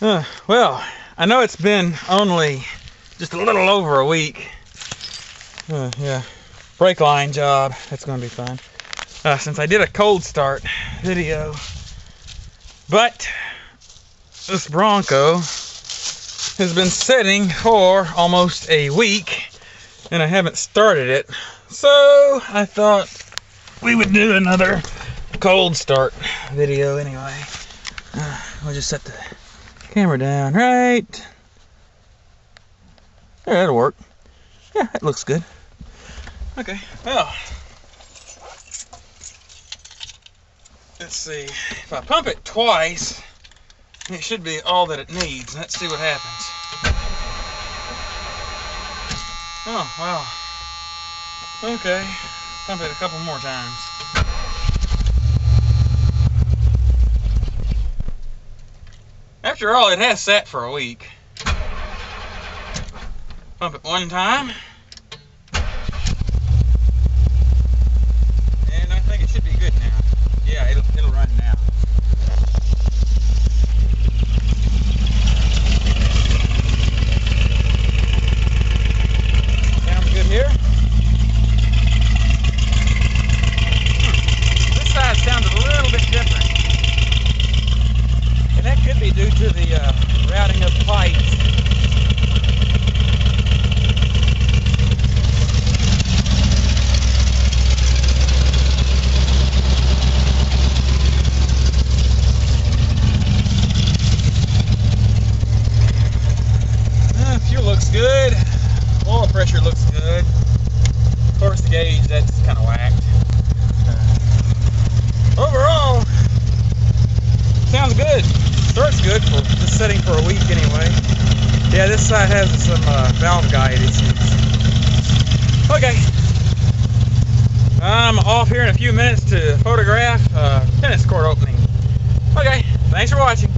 Well, I know it's been only just a little over a week. Yeah, brake line job. That's going to be fun. Since I did a cold start video. But this Bronco has been sitting for almost a week and I haven't started it. So I thought we would do another cold start video anyway. We'll just set the camera down right there. That'll work. Yeah, it looks good. Okay, well, let's see. If I pump it twice, it should be all that it needs. Let's see what happens. Oh, wow. Okay, pump it a couple more times. After all, it has sat for a week. Pump it one time. And I think it should be good now. Yeah, it'll run now. Sounds good here. This side sounds a little bit different. And that could be due to the routing of the pipes. Fuel looks good. Oil pressure looks good. Of course, the gauge, that's kind of whacked. Overall, sounds good. Starts good for just setting for a week anyway. Yeah, this side has some valve guide issues. Okay. I'm off here in a few minutes to photograph tennis court opening. Okay, thanks for watching.